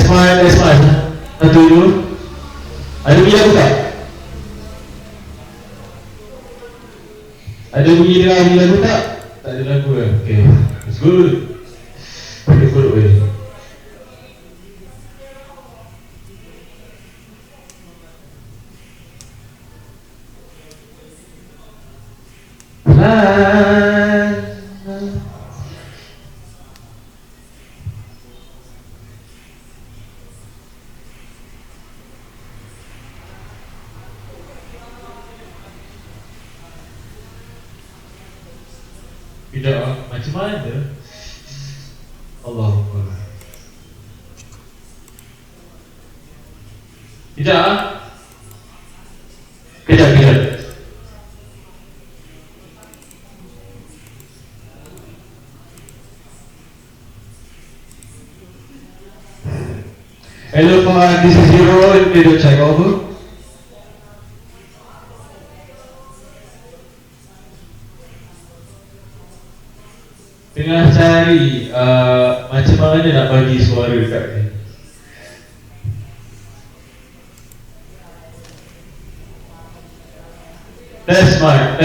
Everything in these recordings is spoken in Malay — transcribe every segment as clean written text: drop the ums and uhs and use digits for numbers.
That's fine. Satu dulu. Ada bunyi lagu tak? Ada bunyi lagu tak? Tak ada lagu lah. Okay, it's good. Good way. Tidak macam mana? Allahumma. Tidak. Kejap. Hello, this is Hero. Did you check over? Tengah cari macam mana nak bagi suara kat ni. That's my.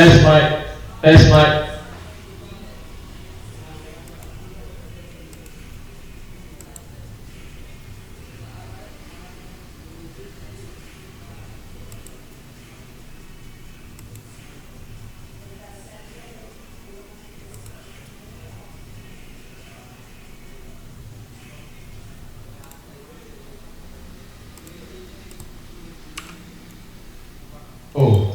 Oh,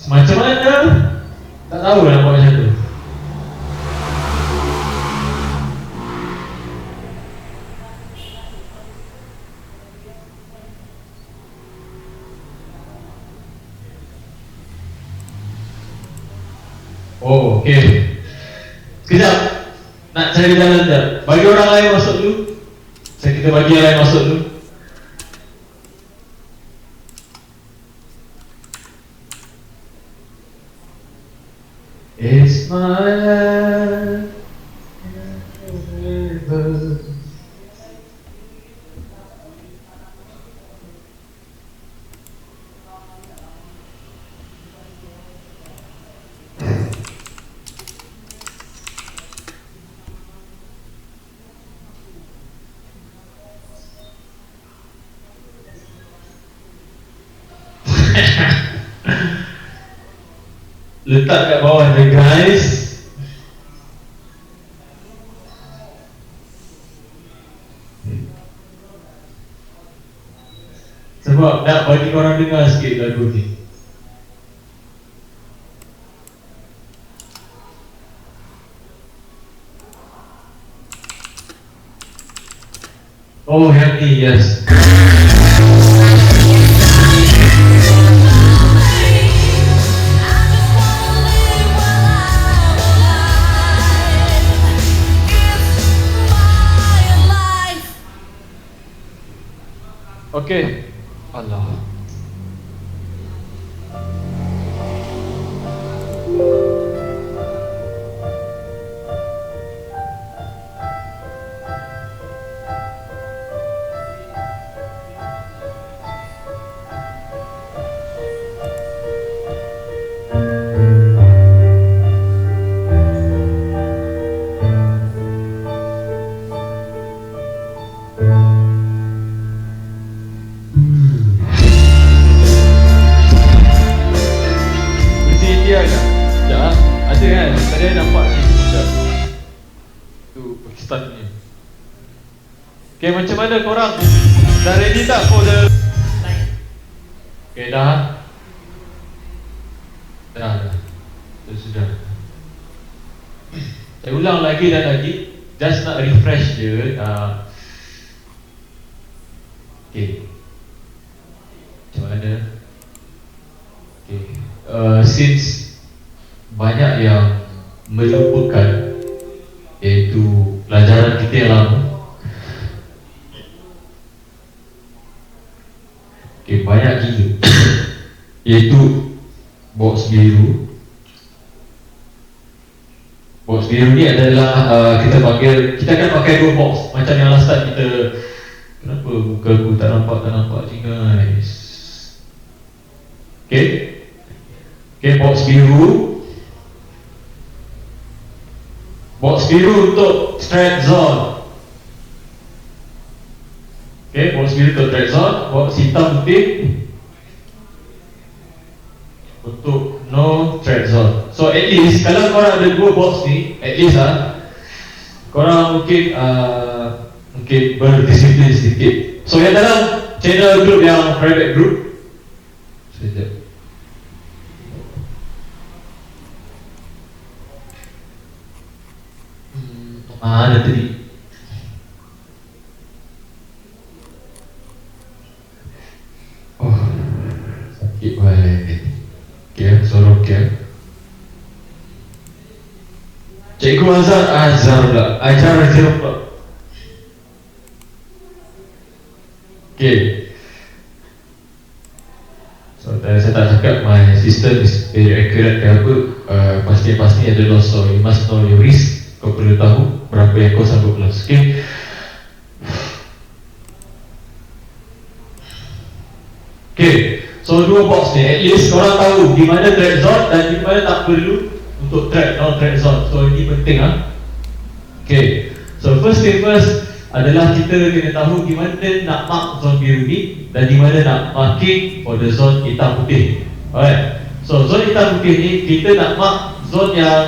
macam mana? Tak tahu lah nak buat macam tu. Oh, okay. Sekejap. Nak cari jalan sekejap. Bagi orang lain masuk dulu. Kita bagi yang lain masuk dulu. It's my life. Letak kat bawah je guys. Sebab nak bagi korang dengar sikit lagu ni. Oh, yang ni, yes. Okay. Allah. Saya nampak ni tu Pakistan ni. Okay, macam mana korang? Dah ready tak for the okay, dah. Sudah. Saya ulang lagi dan lagi. Just nak refresh je. Okay. Macam mana? Okay. Since banyak yang melupakan iaitu pelajaran kita yang lama. Okay, banyak gila. Iaitu box biru, Box biru ni adalah kita akan pakai dua box. Macam yang last time kita, kenapa muka aku tak nampak guys. Okay, box biru. Box biru untuk straight zone. Okay, box biru untuk straight zone. Box hitam putih untuk no thread zone. So at least kalau korang ada dua box ni, at least korang mungkin berdisiplin sedikit. So yang dalam channel group yang private group, sekejap. Ada tadi. Oh, sakit balik. Okay, suara okay. Cikgu Azhar pula. Ajar pula. Okay. So saya tak cakap my system is very accurate ke apa. Pasti ada loss, so you must know your risk. Kau perlu tahu berapa yang kau sanggup loss. Okay. Okay. So dua box ni, at least korang tahu di mana thread zone dan di mana tak perlu untuk thread, no thread zone. So ini penting Okay. So first thing first adalah kita kena tahu di mana nak mark zone biru ni dan di mana nak marking for the zone hitam putih. Alright. So zone hitam putih ni kita nak mark zone yang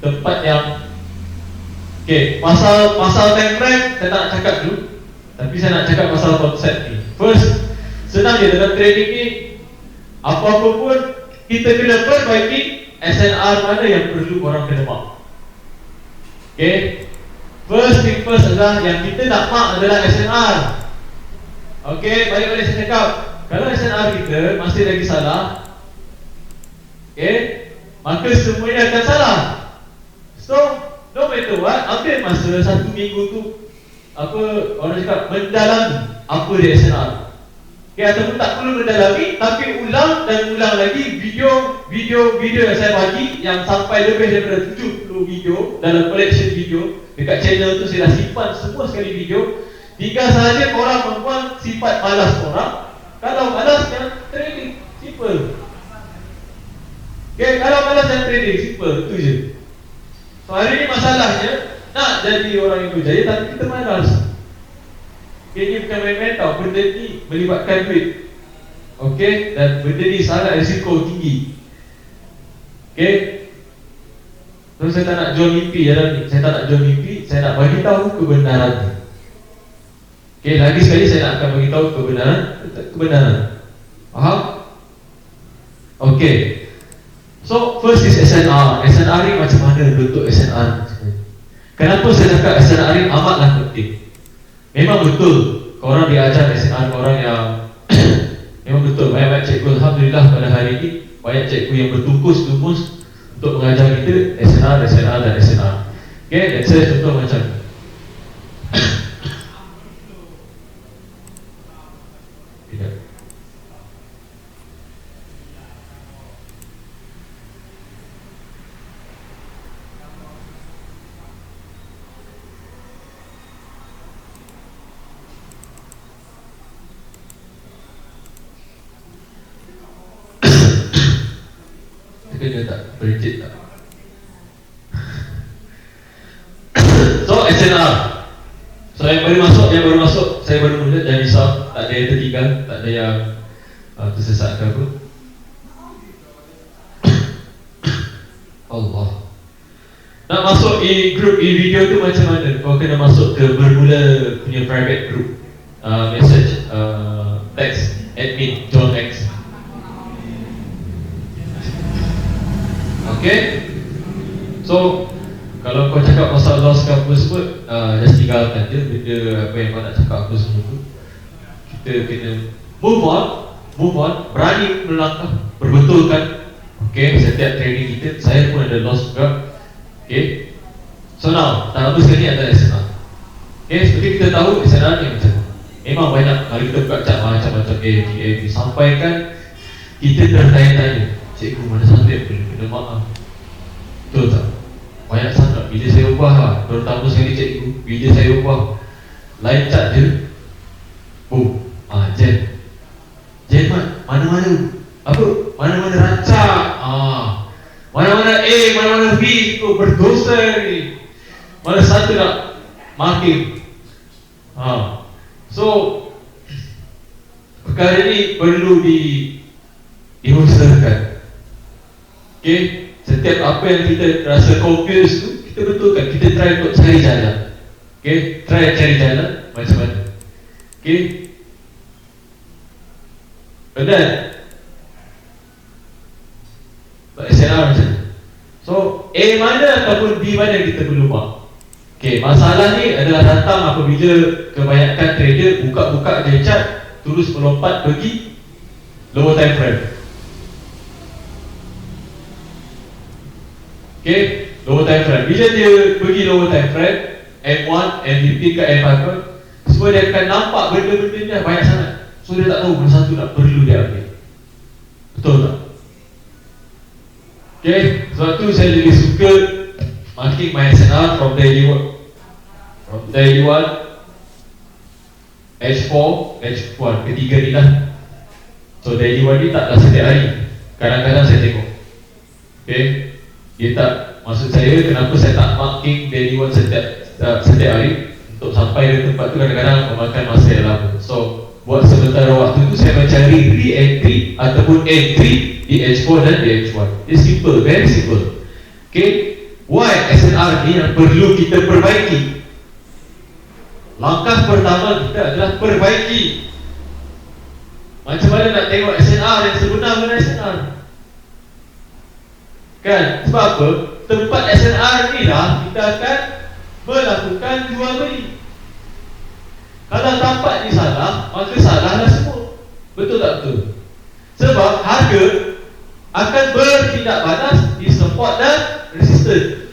tempat yang pasal time frame saya tak nak cakap dulu, tapi saya nak cakap pasal konsep ni. First, senang je dalam trading ni, apa-apa pun kita kena perbaiki SNR mana yang perlu korang kena mark. First thing first adalah yang kita nak mark adalah SNR. Balik-balik saya cakap, kalau SNR kita masih lagi salah, maka semuanya akan salah. So, no matter what, ambil masa 1 minggu tu, orang cakap, mendalami apa dia SNR. Ataupun tak perlu mendalami, tapi ulang dan ulang lagi video yang saya bagi yang sampai lebih daripada 70 video dalam collection video dekat channel tu. Saya dah simpan semua sekali video. Tinggal sahaja korang membuang sifat malas korang. Kalau malas, jangan trading, simple. Kalau malas jangan trading, simple, itu je. So hari ni masalahnya nak jadi orang yang berjaya tapi kita malas. Ini bukan main-main tau, benda ni melibatkan duit. Dan benda ni sangat risiko tinggi. So saya tak nak jual mimpi dalam ni. Saya tak nak jual mimpi, saya nak bagi tahu kebenaran. Lagi sekali saya nak akan bagi tahu kebenaran. Faham? So first is SNR. SNR ni macam mana bentuk SNR? Kenapa saya cakap SNR ni amatlah penting? Memang betul korang diajar SNR korang yang memang betul. Banyak cikgu, alhamdulillah pada hari ini banyak cikgu yang bertungkus lumus untuk mengajar kita SNR dan SNR. Dan saya contoh macam dia tak bericit tak. So SNR. So yang baru masuk, saya baru mula, jangan risau, tak ada yang tertinggal, tak ada yang tersesat ke apa. Allah. Nak masuk group video tu macam mana? Kau kena masuk ke bermula punya private group. Message text admin John X. So kalau kau cakap pasal loss ke apa sebut, just tinggalkan je benda apa yang kau nak cakap apa semua tu. Kita kena move on, berani melangkah, perbetulkan. Setiap trading kita, saya pun ada loss juga. So now, tak lama sekali ada SNR. Seperti kita tahu SNR ni macam memang banyak. Kalau kita buka cat macam-macam sampaikan, kita tertanya-tanya, cikgu mana satu yang perlu kena maaf. Betul tak? Banyak sangat bila saya ubah lah, terutama sekali cikgu, bila saya ubah line chart je, boom, Jen mana-mana apa? Mana-mana rancak, mana-mana A, mana-mana B, itu berdosa ni. Mana satu nak marking. So perkara ni perlu diusahakan. Okay, setiap apa yang kita rasa confused tu, kita betulkan, kita try untuk cari jalan. Okay, try cari jalan macam mana. Okay, dan SNR macam ni. So A mana ataupun B mana kita perlu buat. Okay, masalah ni adalah datang apabila kebanyakan trader buka-buka dia chart, terus melompat pergi lower time frame. Okay, lower time frame. Bila dia pergi lower time frame, M1, M15 ke M5, semua dia akan nampak benda-benda ni banyak sangat. So dia tak tahu mana satu nak perlu dia ambil. Betul tak? Okay, sebab tu saya lebih suka marking my SNR from daily 1, H4, H1, ketiga ni lah. So daily 1 ni taklah setiap hari, kadang-kadang saya tengok. Okay, dia tak, maksud saya kenapa saya tak marking daily 1 setiap hari, untuk sampai ke tempat tu kadang-kadang memakan masa yang lama. So buat sementara waktu tu saya mencari re-entry ataupun entry di H4 dan di H1. It's simple, very simple. Okay, why SNR ni yang perlu kita perbaiki? Langkah pertama kita adalah perbaiki. Macam mana nak tengok SNR yang sebenar dengan SNR? Kan? Sebab apa? Tempat SNR ni lah kita akan melakukan jual beli. Kalau tapak ni salah, maka salahlah semua. Betul tak betul? Sebab harga akan bertindak balas di support dan resistance.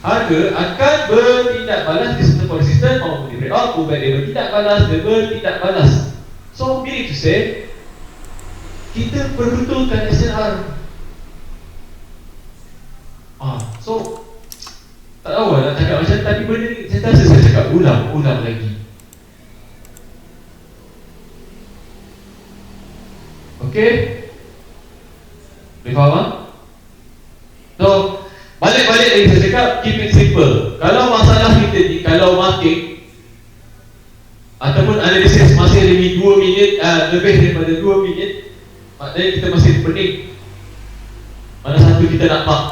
Harga akan bertindak balas di support resistance maupun di breakout. Bukan dia bertindak balas, dia bertindak balas. So meaning to say, kita perbetulkan SNR. So tak tahu lah nak cakap macam tadi, benda ni saya rasa saya cakap ulang lagi. Okay, boleh faham tak? So balik lagi saya cakap, keep it simple. Kalau masalah kita ni, kalau marking ataupun analisis masih lebih 2 minit, lebih daripada 2 minit, maknanya kita masih pening. Mana satu kita nak mark?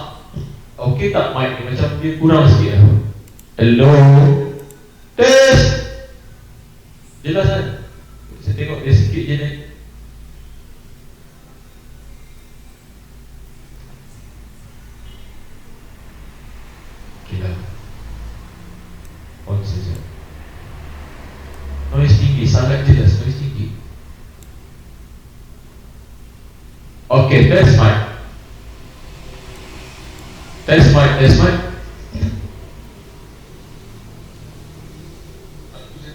Okay tak mic ni, macam dia kurang sikit lah. Hello, test. Jelas kan? Saya tengok dia sikit je ni. Okay lah, on saja. Noise tinggi, sangat jelas noise tinggi. Okay, test mic. Test mic. Saya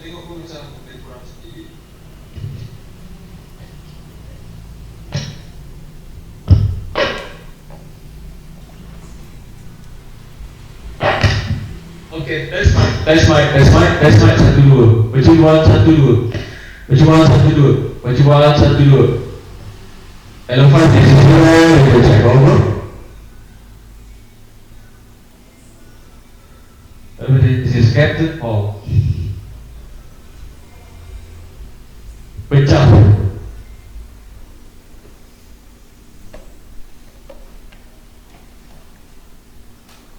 tengok pun macam dia kurang sikit. Okay, test mic 1 2. Percubaan 1 2. Hello 5, this is your check over. This is Captain Paul. Pecah.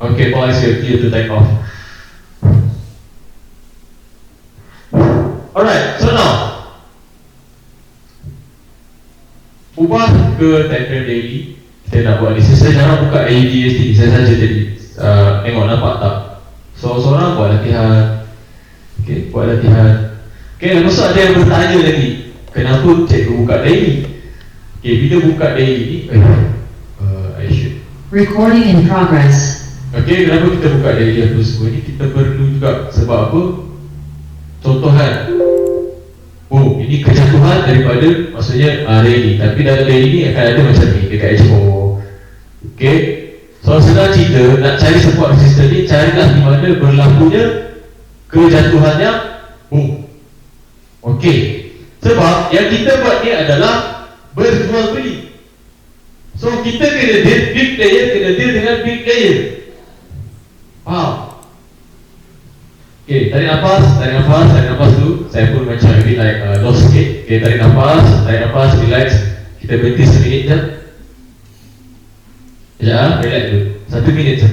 Okay, Paul is clear to take off. Alright, so now ubah ke time frame daily. Kita nak buat ni. Saya jangan buka ADST, saya saja tadi tengok nampak tak. So seorang buat latihan. Okay, buat latihan. Okay, lepas tu ada yang bertanya lagi, kenapa cikgu buka daily? Okay, bila buka daily ni I should recording in progress. Okay, kenapa kita buka daily apa semua ni? Kita perlu juga sebab apa? Contohan. Oh, ini kejatuhan daripada, maksudnya daily. Tapi dalam daily ni akan ada macam ni dekat H4. Okay, So senang cerita, nak cari support resistance ni, carilah di mana berlakunya kejatuhan yang boom. Okey. Sebab yang kita buat ni adalah berjual beli. So kita kena deal, big player kena deal dengan big player. Faham? Okey, tarik nafas dulu. Saya pun macam a bit like lost sikit. Okey, tarik nafas, relax. Kita berhenti seminit je. Sekejap, relax dulu. 1 minit.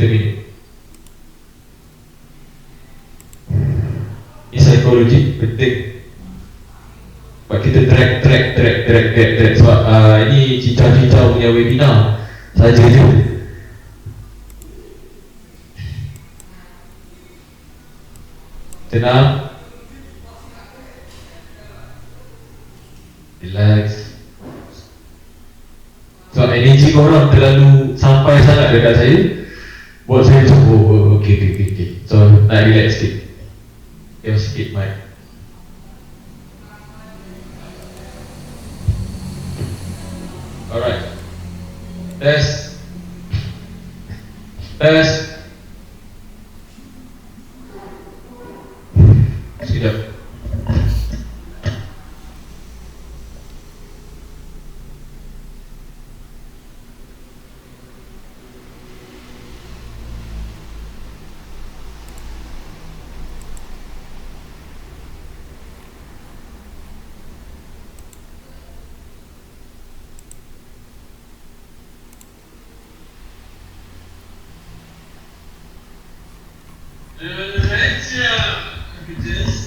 Ini psikologi penting. Sebab kita track. Sebab ini cincau-cincau punya webinar saja je. Tenang. Relax. Sebab energi korang terlalu sampai sangat dekat saya, buat saya macam okay. So nak relax sikit. Diam sikit mic. Alright. Test. Sekejap.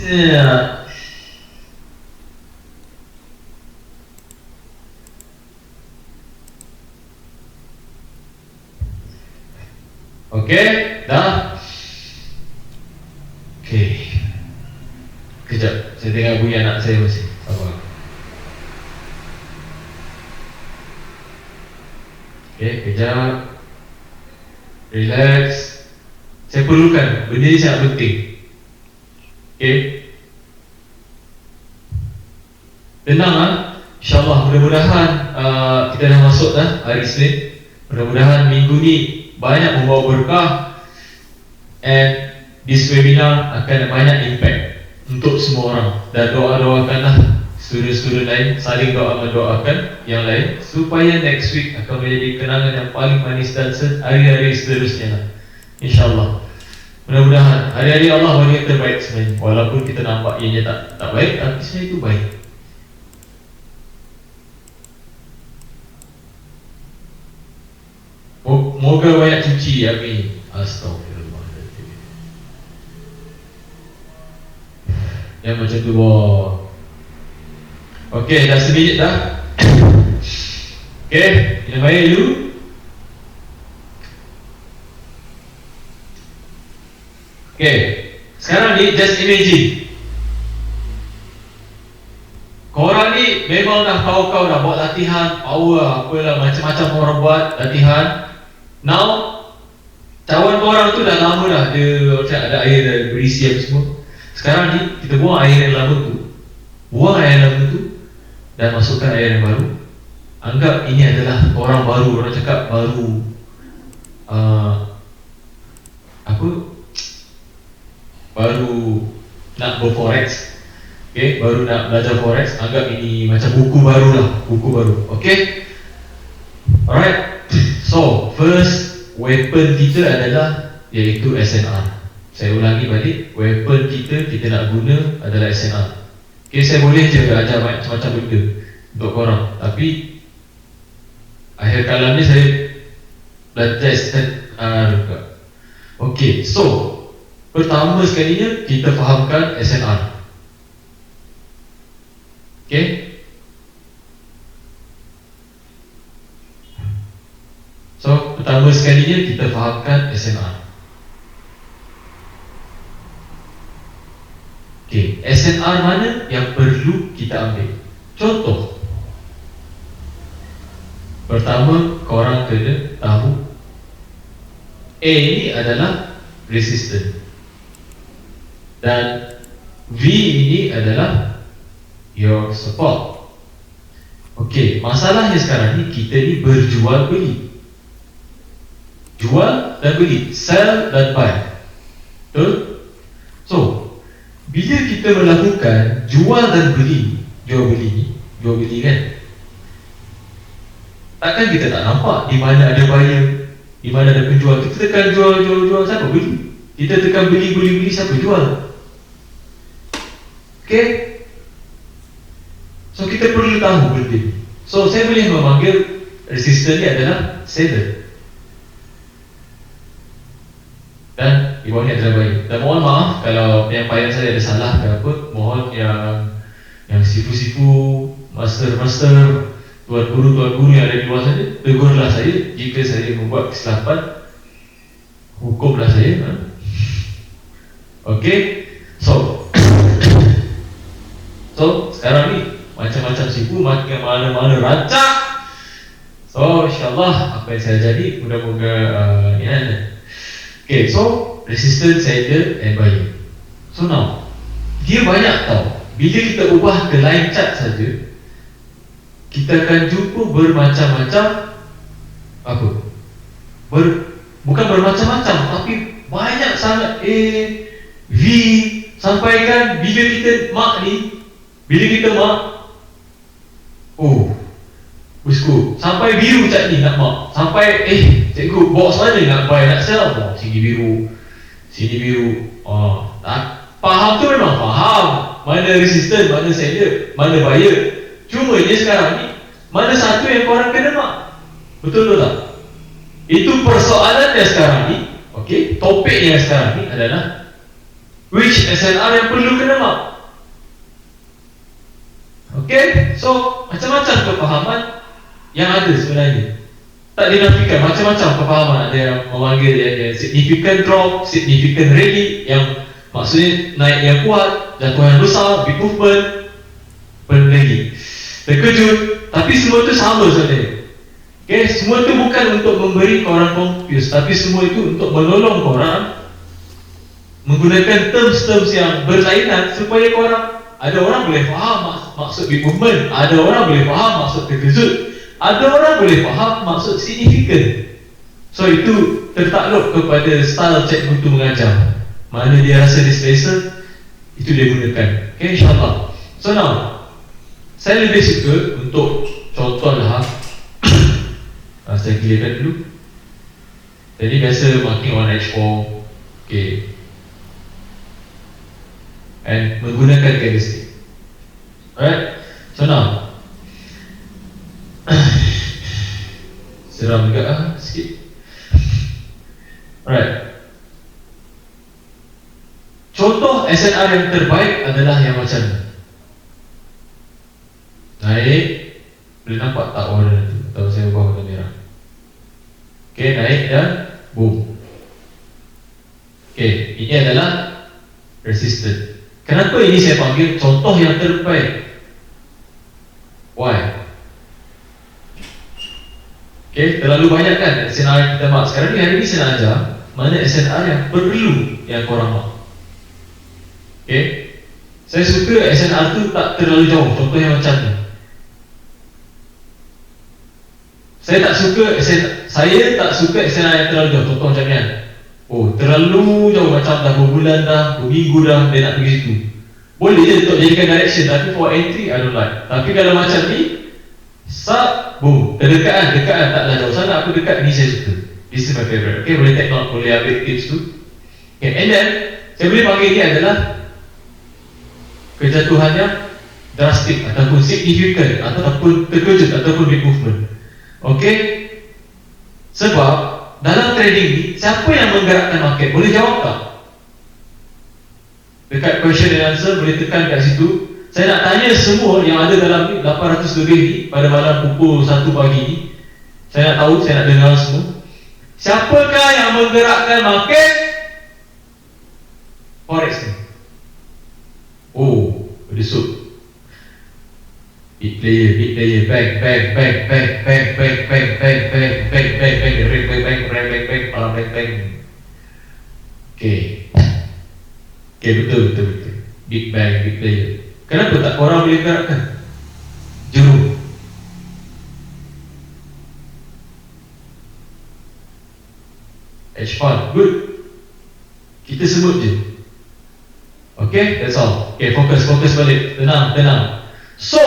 Yeah. Okay, dah. Okay. Kejap, saya tengok bunyi anak saya masih. Sabar. Okay, kejap. Relax. Saya perlukan, benda ni sangat penting. Okay. Tenang lah. InsyaAllah mudah-mudahan kita dah masuk dah hari Isnin. Mudah-mudahan minggu ni banyak membawa berkah. And this webinar akan banyak impact untuk semua orang. Dan doa-doakanlah student-student lain, saling doa-mendoakan yang lain, supaya next week akan menjadi kenangan yang paling manis dan hari-hari seterusnya lah. InsyaAllah. Mudah-mudahan hari-hari Allah bagi yang terbaik sebenarnya. Walaupun kita nampak ianya tak baik, tapi sebenarnya itu baik. Moga banyak cuci, amin. Astaghfirullahaladzim. Yang macam tu boh. Okey, dah seminit dah. Okey, yang baik dulu. Okey, sekarang ni just imagine. Korang ni memang dah kau dah buat latihan power apalah macam-macam orang buat latihan. Now cawan korang tu dah lama dah ada air dah berisi apa semua. Sekarang ni kita buang air yang lama tu, dan masukkan air yang baru. Anggap ini adalah orang baru, orang cakap baru baru nak berforex. Okay, baru nak belajar forex. Anggap ini macam buku baru lah, buku baru. Okay, alright. So first weapon kita adalah iaitu SNR. Saya ulangi balik, weapon kita nak guna adalah SNR. Okay, saya boleh je ajar macam-macam benda untuk korang, tapi akhir kalam ni saya belajar SNR juga. Okay, so pertama sekalinya kita fahamkan SNR. Okay. So pertama sekalinya kita fahamkan SNR. Okay, SNR mana yang perlu kita ambil? Contoh, pertama korang kena tahu A ini adalah resistance dan V ini adalah your support. Okey, masalahnya sekarang ni kita ni berjual beli. Jual dan beli, sell dan buy. Betul? So, bila kita melakukan jual dan beli, jual beli kan, takkan kita tak nampak di mana ada buyer, di mana ada penjual. Kita tekan jual, siapa beli? Kita tekan beli, siapa jual? Okay? So kita perlu tahu benda ni. So saya boleh memanggil resistor ni adalah seller, dan di bawah ni adalah buyer. Dan mohon maaf kalau penyampaian saya ada salah ke apa. Mohon yang sifu-sifu, master, tuan guru yang ada di luar sana, tegurlah saya jika saya membuat kesilapan. Hukumlah saya. Okay. So sekarang ni macam-macam sifu, mana-mana rancak. So insyaAllah apa yang saya jadi, moga-moga ni kan. Okay, so resistance, seller and buyer. So now, dia banyak tau. Bila kita ubah ke line chart saja, kita akan jumpa bermacam-macam apa? Bukan bermacam-macam, tapi banyak sangat A, V, sampai kan bila kita mark ni, oh, bosku, sampai biru cat ni nak mark. Sampai cikgu, box mana nak buy, nak sell apa? Sini biru. Faham tu memang faham. Mana resistant, mana seller, mana buyer. Cuma dia sekarang ni, mana satu yang korang kena mark? Betul tak? Itu persoalan dia sekarang ni. Okay, topiknya sekarang ni adalah which SNR yang perlu kena mark. Okay, so macam-macam kefahaman yang ada sebenarnya. Tak dinafikan, macam-macam kefahaman. Ada yang memanggil yang significant drop, significant rally, yang maksudnya naik yang kuat, jatuh yang besar, big movement, lagi terkejut. Tapi semua itu sama sebenarnya. Okay, semua itu bukan untuk memberi korang confuse, tapi semua itu untuk menolong korang menggunakan terms-terms yang berlainan supaya korang, ada orang boleh faham maksud big movement, ada orang boleh faham maksud terkejut, ada orang boleh faham maksud significant. So itu tertakluk kepada style cikgu tu mengajar. Mana dia rasa dia selesa, itu dia gunakan. Okay, insyaAllah. So now, saya lebih suka untuk contoh lah. Saya clearkan dulu. Jadi biasa marking on H4. Okay, and menggunakan candlestick. Alright. So now, seram juga sikit. Alright. Contoh SNR yang terbaik adalah yang macam ni. Naik, boleh nampak tak warna tu? Atau saya ubah warna merah. Okay, naik dan boom. Okay, ini adalah resistant. Kenapa ini saya panggil contoh yang terbaik? Why? Okay, terlalu banyak kan SNR yang kita mark. Sekarang ni hari ni saya nak ajar mana SNR yang perlu yang korang mark. Okay, saya suka SNR tu tak terlalu jauh. Contoh yang macam ni. Saya tak suka SNR yang terlalu jauh. Contoh macam ni kan. Oh, terlalu jauh, macam dah berbulan dah, berminggu dah dia nak pergi situ. Boleh je untuk jadikan direction, tapi for entry I don't like. Tapi kalau macam ni, boom, dekat taklah jauh sangat, aku dekat ni saya suka. This is my favorite. Okay, boleh take note, boleh ambil tips tu. Okay, and then saya boleh panggil ni adalah kejatuhannya drastic ataupun significant ataupun terkejut ataupun big movement. Okay, sebab dalam trading ni, siapa yang menggerakkan market? Boleh jawab tak? Dekat question and answer, boleh tekan kat situ. Saya nak tanya semua yang ada dalam ni 800 lebih ni pada malam pukul 1 pagi ni. Saya nak tahu, saya nak dengar semua. Siapakah yang menggerakkan market forex ni? Oh, besok. Big player, bang, okay. Okay, betul. Big bang, big player. Kenapa tak korang boleh gerakkan? Juru. Hedge fund, good. Kita sebut je. Okay, that's all. Okay, fokus balik. Tenang. So,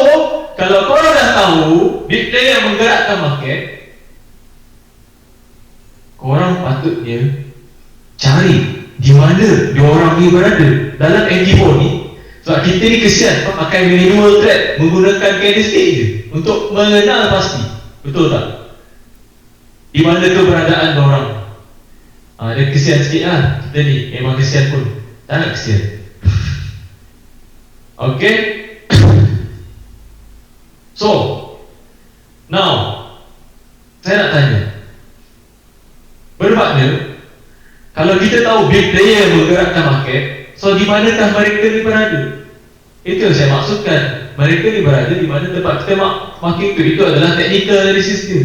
kalau korang dah tahu big player menggerakkan market, korang patutnya cari di mana diorang ni berada dalam NG4 ni. Sebab kita ni kesian pakai manual trade, menggunakan candlestick je untuk mengenal pasti. Betul tak? Di mana keberadaan diorang. Dia kesian sikit lah. Kita ni memang kesian pun. Sangat kesian. Okay. So, now saya nak tanya, bermakna kalau kita tahu big player menggerakkan market, so di manakah mereka ni berada? Itu yang saya maksudkan. Mereka ni berada di mana tempat kita marking tu. Itu adalah technical analysis dia.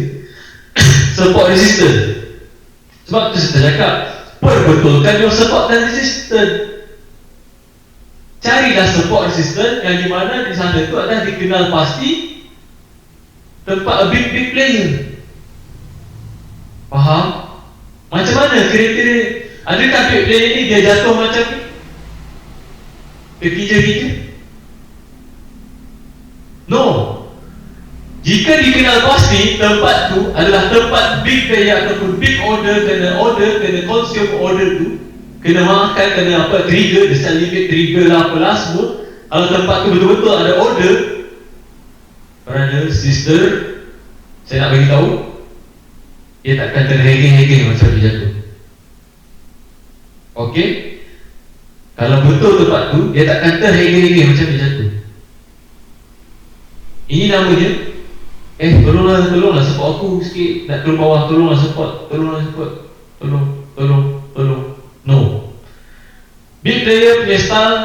Support resistance. Sebab tu saya cakap, perbetulkan your support dan resistance. Carilah support resistance yang di mana di sana tu adalah dikenal pasti tempat a big player. Faham? Macam mana kriteria? Adakah big player ni dia jatuh macam ni? Terkija-kija? No. Jika dikenal pasti tempat tu adalah tempat big player ataupun big order, kena consume order tu, kena makan, kena apa, trigger, desal limit trigger lah apalah semua. Kalau tempat tu betul-betul ada order, brother, sister, saya nak bagi tahu, dia takkan terhege-hege macam dia jatuh. Okey? Kalau betul tempat tu, dia takkan terhege-hege macam dia jatuh. Ini namanya, tolonglah support aku sikit, nak turun bawah, tolong support. No. Big player punya style,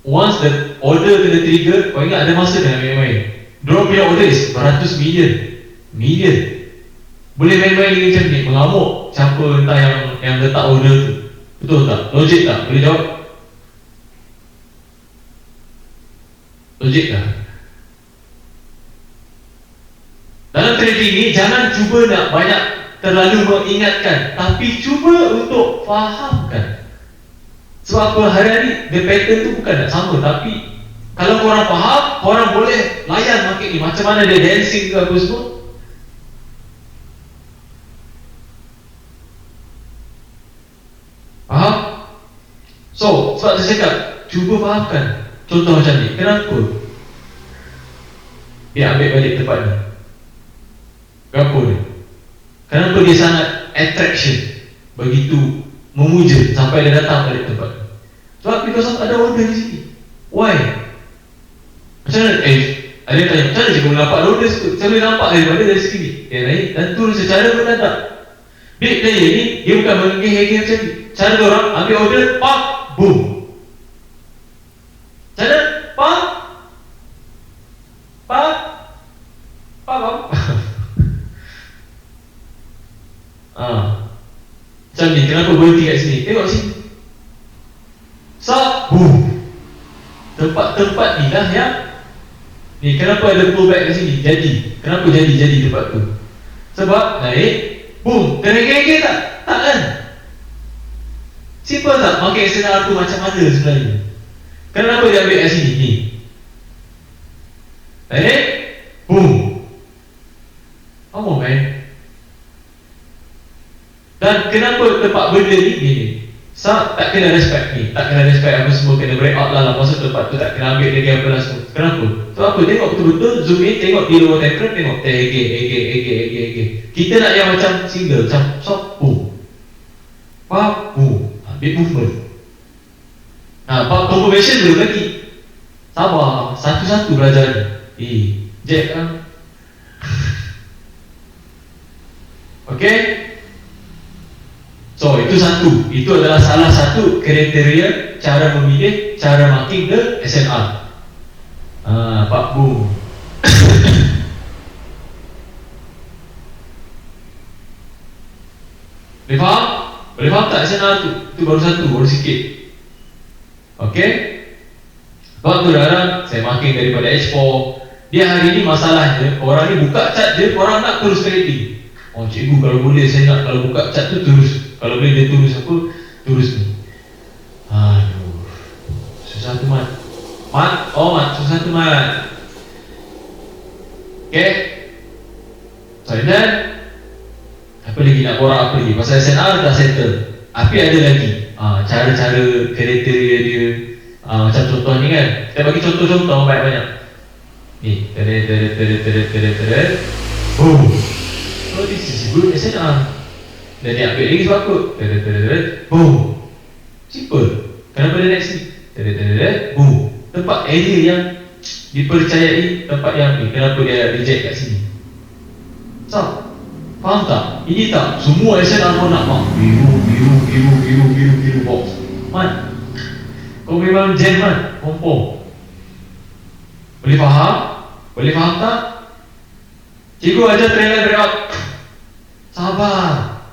once the order kena trigger, kau ingat ada masa dah main-main. Diorang punya order is beratus million. Boleh main-main dengan macam ni, mengamuk siapa entah yang letak order tu. Betul tak? Logik tak? Boleh jawab? Logik tak? Dalam trading ni, jangan cuba nak banyak terlalu mengingatkan, tapi cuba untuk fahamkan. Sebab apa, hari-hari the pattern tu bukan nak sama, tapi kalau korang faham, korang boleh layan market ni. Macam mana dia dancing ke apa semua. Faham? So, sebab saya cakap, cuba fahamkan. Contoh macam ni, kenapa dia ambil balik tempat ni? Kenapa dia? Kenapa dia sangat attraction, begitu memuja sampai dia datang balik tempat ni? Sebab because ada order di sini. Why? Macam mana? Ada yang tanya, macam mana cikgu nampak order tu? Saya boleh nampak daripada dari sini. Dia naik dan turun secara mendadak. Big player ni, dia bukan menggeh-geh macam ni. Cara orang ambil order, pak, boom. Cara, pak, macam ni, kenapa berhenti kat sini? Tengok sini. Boom. Tempat-tempat ni lah yang ni, kenapa ada pullback kat sini? Kenapa jadi tempat tu? Sebab naik, boom, terhege-hege tak? Tak kan? Simple tak? Market senar tu macam mana sebenarnya? Kenapa dia ambil kat sini? Ni naik, boom. Come on man. Dan kenapa tempat benda ni tak kena respect ni, tak kena respect apa semua, kena break out lah masa tempat tu tak kena ambil lagi apa lah semua. Kenapa? Sebab apa? Tengok betul-betul, zoom in, tengok di lower time frame, tengok ege. Kita nak yang macam single, macam soft, boom, big movement. Confirmation belum lagi. Sabar, satu-satu belajar ni. Jack kan? Okay? So, itu adalah salah satu kriteria cara memilih, cara marking the SNR. Pak Boom. Boleh faham? Boleh faham tak SNR tu? Itu baru sikit. Okay? Sebab tu sekarang saya marking daripada H4. Dia hari ni masalahnya, orang ni buka chart dia, orang nak terus trading. Oh cikgu, kalau boleh saya nak, kalau buka chat tu terus, kalau boleh dia terus apa, terus ni. Aduh, susah tu Mat. Mat, susah tu Mat. Okay. Sorry dan apa lagi nak borak, apa lagi? Pasal SNR dah settle. Tapi ada lagi cara-cara kriteria dia. Macam contoh ni kan, kita bagi contoh-contoh banyak-banyak. Ni, boom. Oh, this is good SNR. Dan dia ambil lagi sebab apa? Boom. Simple. Kenapa dia naik sini? Boom. Tempat area yang dipercayai, tempat yang ni. Kenapa dia reject kat sini? So, faham tak? Ini tak, semua SNR pun nak biru box. Man, kau memang gen man, kompong. Boleh faham? Boleh faham tak? Cikgu ajar trailer layout. Sabar,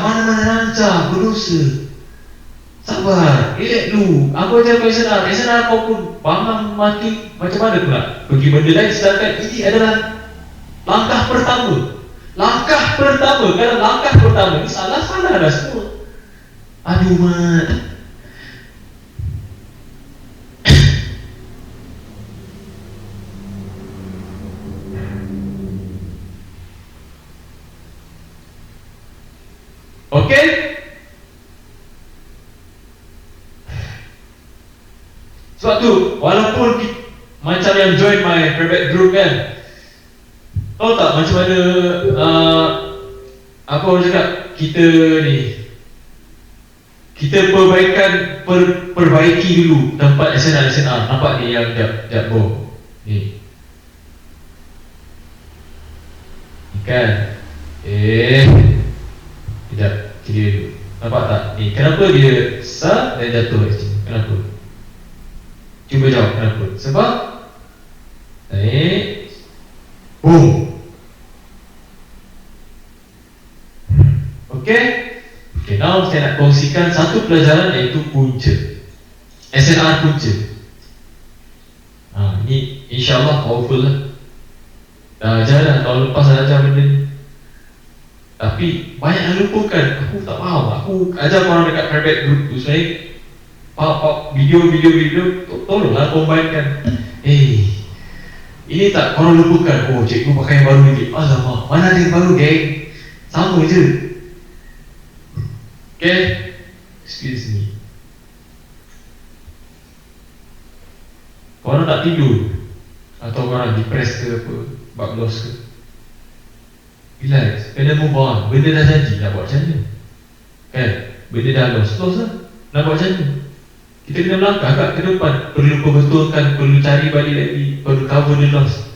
mana-mana lancar, berdosa. Sabar, elak dulu. Aku ajar kau SNR kau pun bangang mati. Macam mana pula pergi benda lain, sedangkan ini adalah langkah pertama. Kalau langkah pertama ni salah dah semua. Aduh Mat. Okay? Sebab tu, walaupun macam yang join my private group kan, tahu tak macam mana apa orang cakap, kita ni, kita perbaiki dulu tempat SNR. Nampak ni yang jap bom ni kan. Sekejap, kira dulu. Nampak tak? Ni, kenapa dia sah dan jatuh kat sini? Kenapa? Cuba jawab kenapa? Sebab naik, boom. Okay, now saya nak kongsikan satu pelajaran, iaitu punca. SNR punca. Ni insyaAllah powerful lah. Dah ajar dah, tahun lepas dah ajar benda ni. Tapi banyak yang lupakan. Aku tak faham. Aku ajar korang dekat private group tu, saya video, tolonglah combinekan. Ini tak korang lupakan. Oh, cikgu pakai yang baru ni. Alamak, mana ada yang baru geng? Sama je. Okay, excuse me. Korang tak tidur? Atau korang depressed ke apa, bablos ke? Relax, kena move on. Benda dah janji, nak buat macam mana? Kan? Benda dah lost lah. Nak buat macam mana? Kita kena melangkah kat ke depan. Perlu perbetulkan, perlu cari balik lagi, perlu cover the loss.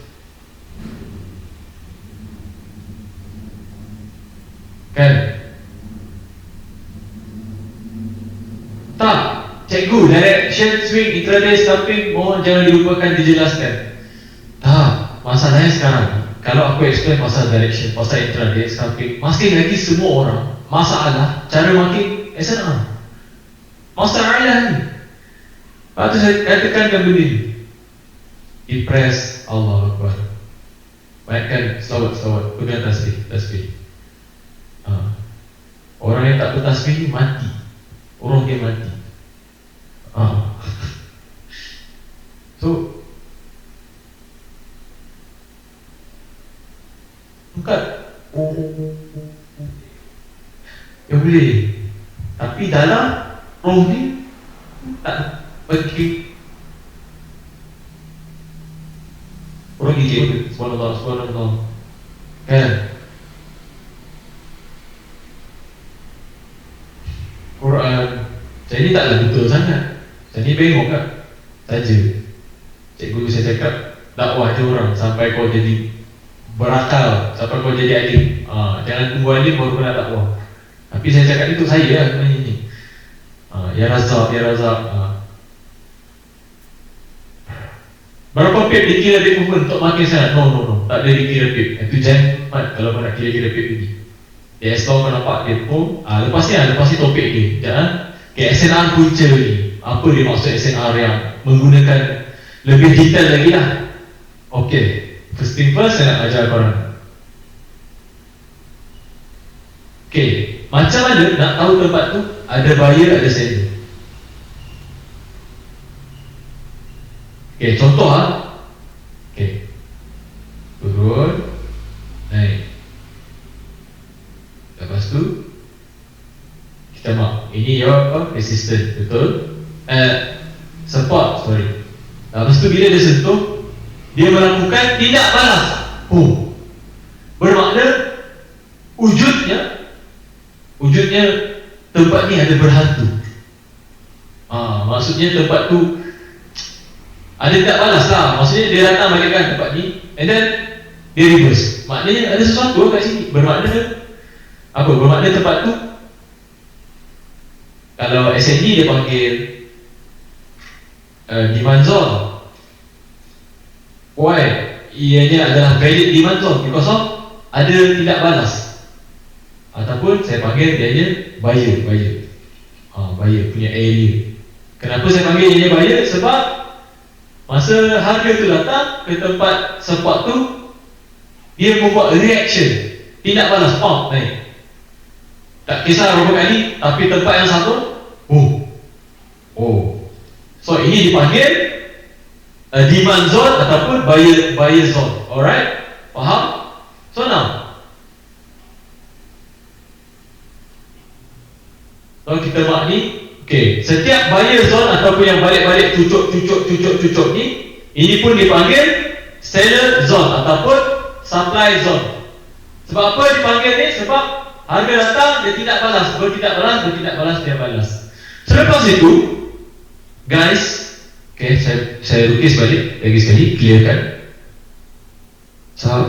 Kan? Tak, cikgu, direction, swing, intraday, stumping, mohon jangan dilupakan, dijelaskan. Tak, masalahnya sekarang, kalau aku explain pasal direction, pasal intraday, stumping, masih lagi semua orang masalah cara makin SNR. Masalah ni. Lepas tu saya katakan benda ni. Depress, Allah Akbar. Banyakkan selawat, pegang tasbih. Orang yang tak bertasbih ni mati. Orang dia mati. So, bukan ya boleh, tapi dalam roh ni tak pergi. Orang gigit, subhanallah kan. Quran saya ni taklah betul sangat, saya ni bengok kan saja. Cikgu saya cakap dakwah je orang sampai kau jadi berakal, sampai kau jadi alim. Jangan tunggu alim baru kena dakwah. Tapi saya cakap itu saya lah sebenarnya ni. Ya Razak. Berapa pip dikira pip movement untuk makin sangat? No. Tak ada dikira pip. Itu jangan kalau kau nak kira-kira pip ini. Dia kau nampak dia pun. Lepas ni topik dia. Jangan. Okay, SNR punca ni. Apa dia maksud SNR yang menggunakan lebih detail lagi lah. Okay, first thing first saya nak ajar korang. Okay, macam mana nak tahu tempat tu ada buyer, ada seller? Okay, contoh lah. Okay, turun, naik. Lepas tu kita mark, ini your resistance, betul? Support, sorry. Lepas tu bila dia sentuh, dia melakukan tindak balas. Bermakna wujudnya tempat ni ada berhantu. Maksudnya tempat tu ada tindak balas lah. Maksudnya dia datang balikkan tempat ni, and then dia reverse. Maknanya ada sesuatu kat sini. Bermakna apa? Bermakna tempat tu, kalau SND dia panggil demand zone. Why? Ianya adalah valid demand zone because of ada tindak balas. Ataupun saya panggil dia nya buyer. Buyer punya area. Kenapa saya panggil dia nya buyer? Sebab masa harga tu datang ke tempat support tu, dia membuat reaction, tindak balas, naik. Tak kisah berapa kali, tapi tempat yang sama. So ini dipanggil demand zone ataupun buyer zone. Alright? Faham? So now, kalau kita mark ni, okay, setiap buyer zone ataupun yang balik-balik cucuk ni, ini pun dipanggil seller zone ataupun supply zone. Sebab apa dipanggil ni? Sebab harga datang, dia tidak balas, bertindak balas, dia balas. Selepas itu, guys, okay, saya lukis balik lagi sekali, clearkan.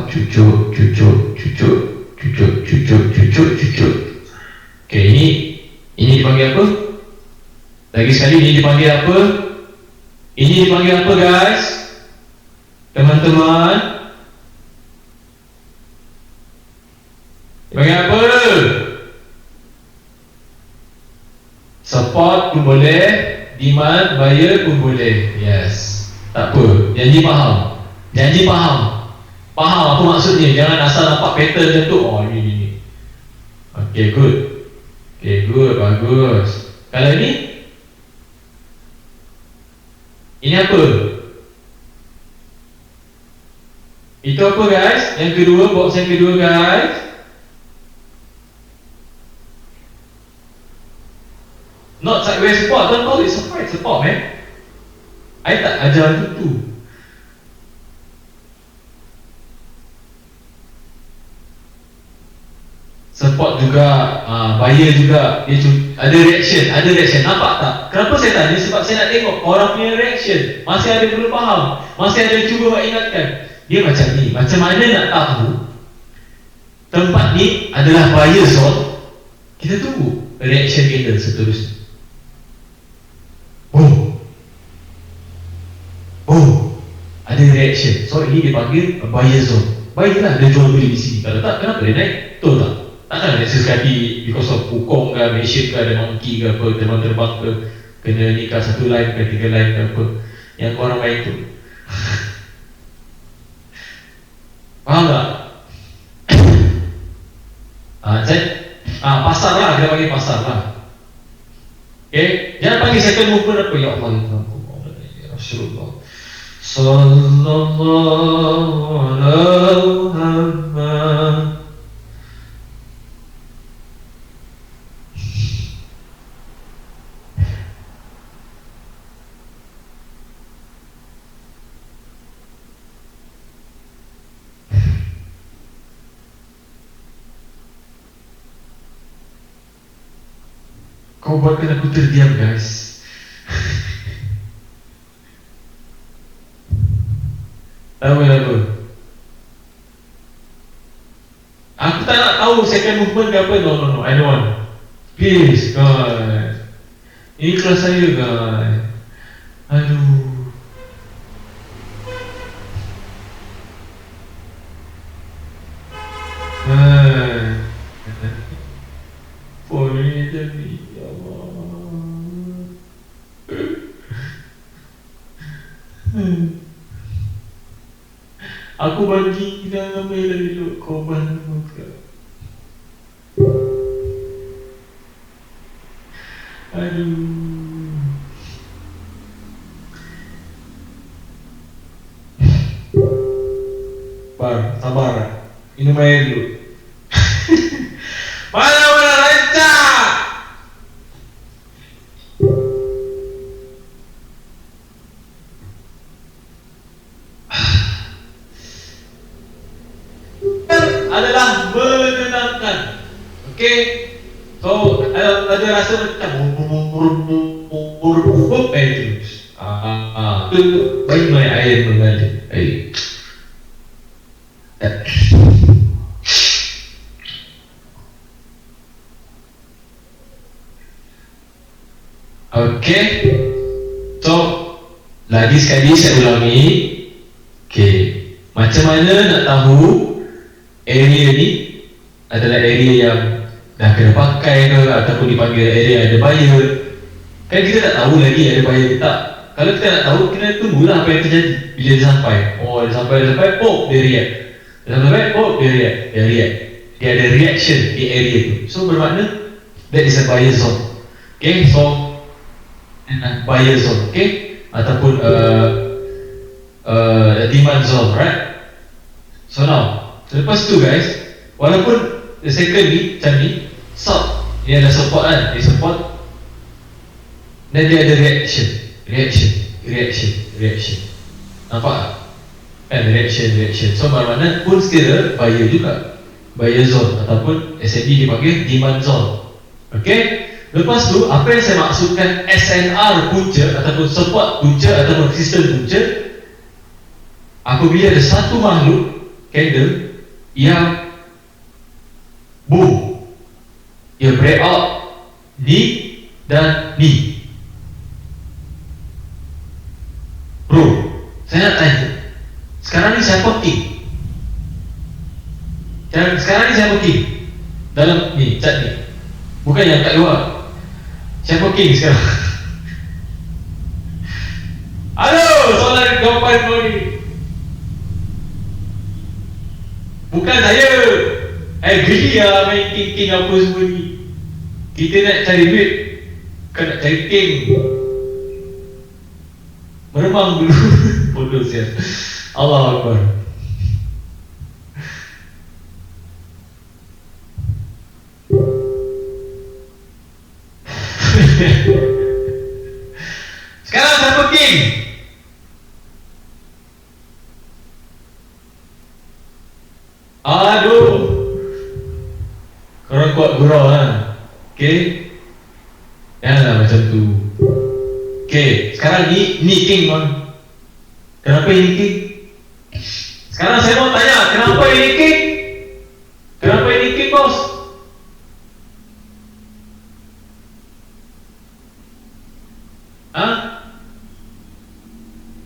Cucuk. Okay, ini dipanggil apa? Lagi sekali, ini dipanggil apa? Ini dipanggil apa, guys? Teman-teman, dipanggil apa? Support pun boleh, demand, buyer pun boleh. Yes, tak apa, janji faham. Faham apa maksudnya, jangan asal nampak pattern macam tu. Ini. Okay, good, bagus. Kalau ini apa? Itu apa, guys? Yang kedua, box yang kedua, guys. Not sideways support, don't call it support, man. I tak ajar tu. Support juga, buyer juga, dia ada reaction. Nampak tak? Kenapa saya tanya? Sebab saya nak tengok orang punya reaction. Masih ada belum faham, masih ada cuba buat ingatkan. Dia macam ni. Macam mana nak tahu tempat ni adalah buyer zone? Kita tunggu reaction candle seterusnya. Ada reaction. So ini dipanggil buyer zone. Baiklah, dia jual beli di sini. Kalau tak, kenapa dia naik? Betul tak? Takkan ada sekali because of hukum ke, Malaysia ke, ada monkey ke apa, terbang ke, kena nikah satu line ke, 3 line ke apa, yang korang main tu. Faham tak? Pasar lah, kita panggil pasar lah. Okay, jangan panggil second movement apa. Ya Allah, ya Rasulullah Sallallahu alaihi wasallam. Kau buatkan aku terdiam, guys. Tahu apa? Aku tak nak tahu second movement ke apa. No, I don't want. Please, guys. Ini kelas saya, guys. Aduh. Boleh jadi, ya Allah. Aku bagi kita ambil dari dulu korban muka. Sabar. Minum air dulu. Mana rancak. Adalah menenangkan. Okey. So ada rasa macam itu. Itu bayi main air mengalir. Okey. So lagi sekali saya ulangi. Okey. Macam mana nak tahu area ni adalah area yang dah kena pakai ke ataupun dipanggil area ada buyer? Kan kita tak tahu lagi ada buyer ke tak. Kalau kita nak tahu, kita tunggulah apa yang terjadi. Bila dia sampai, dia sampai, dia react. Dia sampai, dia react. Dia ada reaction di area tu. So bermakna that is a buyer zone. Okay, so buyer zone, okay, ataupun demand zone, right? So now, lepas tu guys, walaupun the second ni, macam ni, sub, ni ada support kan, dia support, dan dia ada reaction. Nampak tak? Kan reaction. So mana pun sekira buyer juga, buyer zone ataupun SND dipanggil demand zone. Okay. Lepas tu apa yang saya maksudkan SNR punca ataupun support punca ataupun resistance punca, apabila ada satu makhluk candle yang boom, ia break out ni dan ni. Bro, saya nak tanya, sekarang ni siapa king? Sekarang ni siapa king? Dalam ni, cat ni. Bukan yang kat luar. Siapa king sekarang? Halo, soalan jawapan kau ni. Bukan saya. Geli lah main king apa semua ni. Kita nak cari duit, bukan nak cari king. Meremang dulu. Bodoh siap. Allah Akbar. Sekarang siapa king? Aduh, korang kuat gurau lah. Okay, janganlah macam tu. Okay, sekarang ni king kan? Kenapa ini king? Sekarang saya mau tanya, kenapa ini king? Kenapa ini king, bos?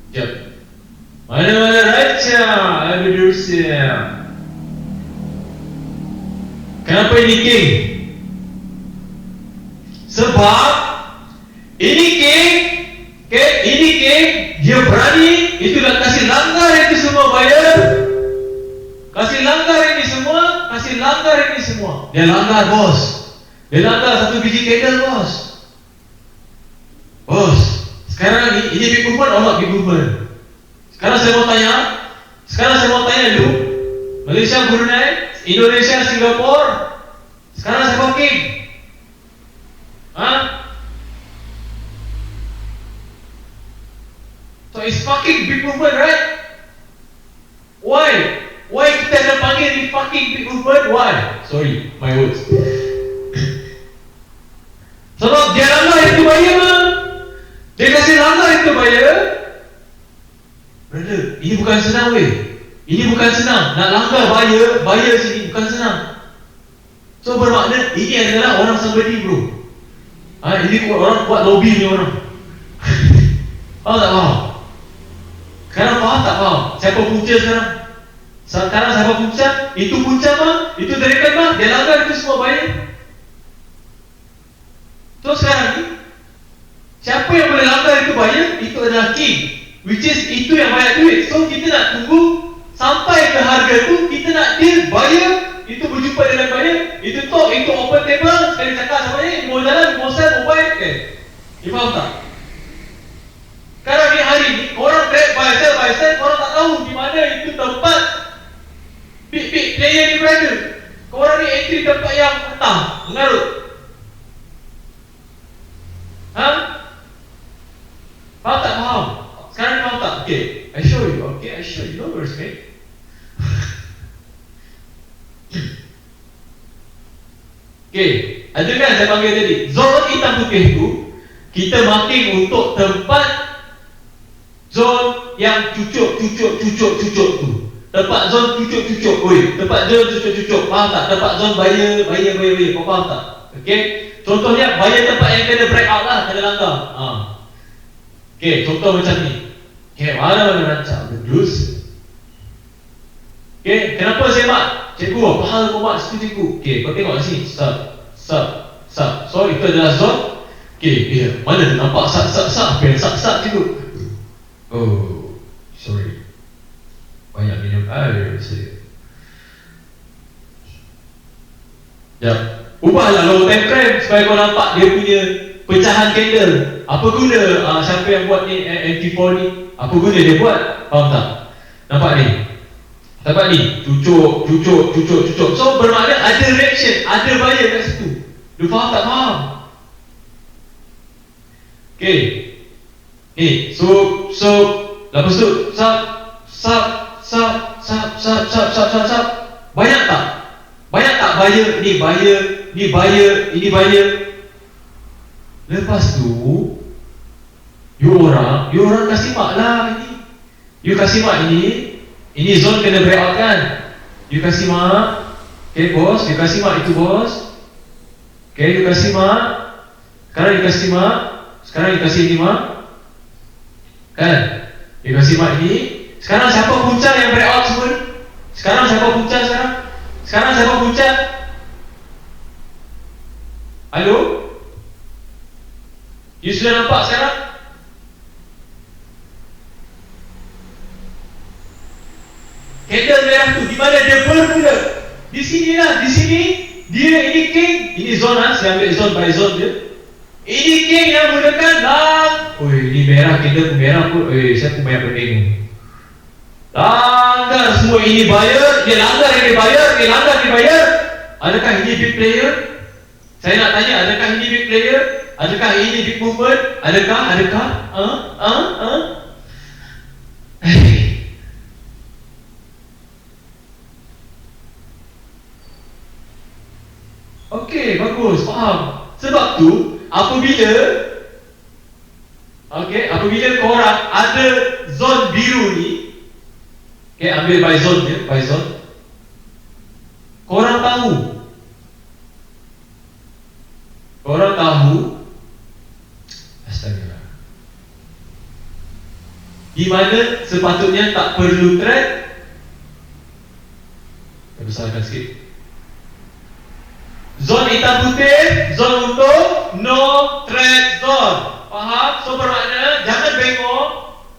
Jap. Mana raja? Ada Rusia. Kenapa ini king? Sebab ini king. Okay, ini king, dia berani, itu dah kasih langgar itu semua bayar. Kasih langgar ini semua. Dia langgar, bos. Dia langgar satu biji candle, bos. Bos, sekarang ini big movement or not big movement? Sekarang saya mau tanya dulu. Malaysia, Brunei, Indonesia, Singapura. Sekarang siapa king? So it's fucking big movement, right? Why? Why kita nak panggil ni fucking big movement? Why? Sorry, my words. Sebab dia langgar itu bayar. Dia kasih langgar itu bayar. Brother, ini bukan senang weh. Ini bukan senang. Nak langgar bayar sini bukan senang. So bermakna ini adalah orang somebody, bro. Ini orang buat lobby ni orang. Faham tak faham? Sekarang faham tak faham? Siapa punca sekarang? Sekarang siapa punca? Itu punca bang? Itu direkan bang? Dia langgar itu semua bayar. So sekarang ni, siapa yang boleh langgar itu bayar? Itu adalah king, which is itu yang banyak duit. So kita nak tunggu sampai ke harga tu, kita nak deal bayar. Itu berjumpa dengan bayar. Itu talk, itu open table. Sekali cakap sama ni, mau jalan, mau sell, mau buy. You faham tak? Sekarang ni hari ni, orang trade buy sell, orang tak tahu di mana itu tempat sure you know words, mate? Okay, ada kan saya panggil tadi, zon hitam putih tu kita marking untuk tempat zon yang cucuk tu. Tempat zon cucuk, tempat zon cucuk, faham tak? Tempat zon buyer, kau faham tak? Okay, contohnya buyer tempat yang kena break out lah, kena langgar. Okay, contoh macam ni. Okay, mana rancang berdus. Okay, kenapa saya mak? Cikgu, apa hal kau mak situ cikgu? Okay, kau tengok sini. Sub. So, itu adalah zon. Okay, mana nampak sub. Apa yang sub cikgu? Oh, sorry. Banyak minum air saya. Ubahlah low time frame supaya kau nampak dia punya pecahan candle. Apa guna siapa yang buat ni MT4 ni? Apa guna dia buat? Faham tak? Nampak ni? Cucuk. So bermakna ada reaction, ada buyer kat situ. Lu faham tak? Faham? Okay. Ni, so lepas tu sub. Banyak tak buyer, ni buyer. Lepas tu you orang kasih mak lah ini. You kasih mak ini zone kena break out kan. You kasih mak. Okay bos, you kasih mak itu bos. Okay, you kasih mak. Sekarang you kasih ini mak. Kan? You kasih mak ini. Sekarang siapa punca yang break out semua? Sekarang siapa punca? Halo? You sudah nampak sekarang? Candle merah tu di mana dia bermula? Di sini dia ini king, ini zona, saya ambil zone by zone dia. Ini king yang mulakan lang. Ini merah, candle merah pun. Saya pun banyak berdengung. Langgar semua, ini buyer, dia langgar ini buyer. Adakah ini big player? Saya nak tanya, adakah ini big player? Adakah ini big movement? Adakah? Okey, bagus, faham. Sebab tu, apabila korang ada zon biru ni, okay, ambil by zone. Korang tahu astaga, di mana sepatutnya tak perlu thread. Saya besarkan sikit. Zon hitam putih, zon untuk no thread zone. Faham? So bermakna jangan bengok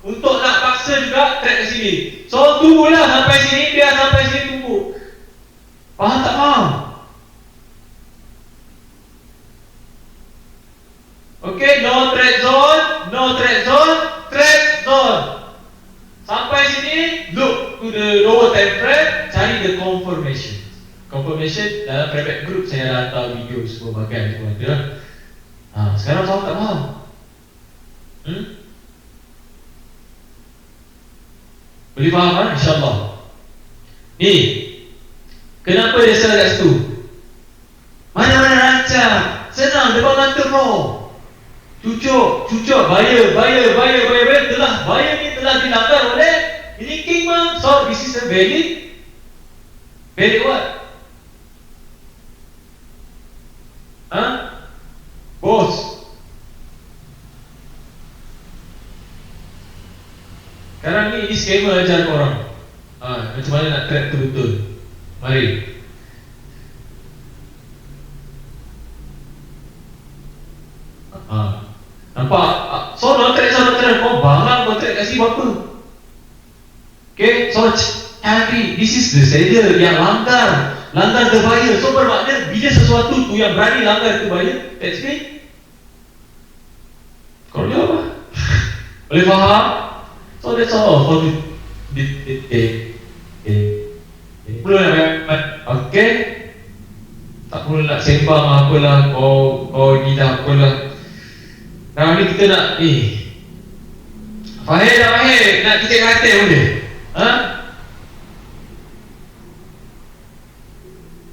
untuk nak paksa juga thread ke sini. So tunggulah sampai sini, biar sampai sini tunggu. Faham tak faham? Okay, no thread zone. Sampai sini, look to the lower time frame, cari the confirmation. Confirmation dalam private group saya hantar video semua bagai semua ada. Sekarang faham tak faham? Boleh faham kan? InsyaAllah. Ni, kenapa dia salah kat situ? Mana-mana rancang, senang, depan mata kau. Cucuk, buyer ni telah dilanggar oleh ini king mah. So this is a valid what? Bos. Sekarang ni scammer ajar korang. Macam mana nak track betul-betul. Mari. Nampak? So non-track kau barang non-track kasih berapa? Okay, so cari. This is the seller yang langgar the buyer. So bermakna bila sesuatu tu yang berani langgar tu buyer, that's me. Kau jawab apa? Boleh faham? So that's all for perlu nak okay? Tak perlu nak sembang apalah. Kau ni dah apalah. Sekarang ni kita nak Fahir nak kicik katil boleh? Ha?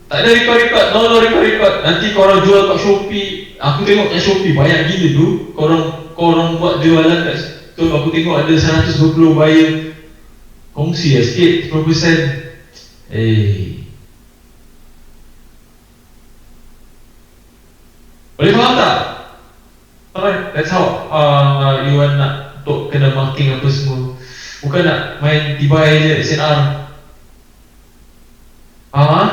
Tak ada record, no record. Nanti korang jual kat Shopee. Aku tengok kat Shopee banyak gila tu. Korang buat jualan kat situ. Aku tengok ada 120 buyer. Kongsi lah sikit 10%. Boleh faham tak? Alright, that's how you want nak untuk kena marking apa semua. Bukan nak main tibai je SNR. Faham tak?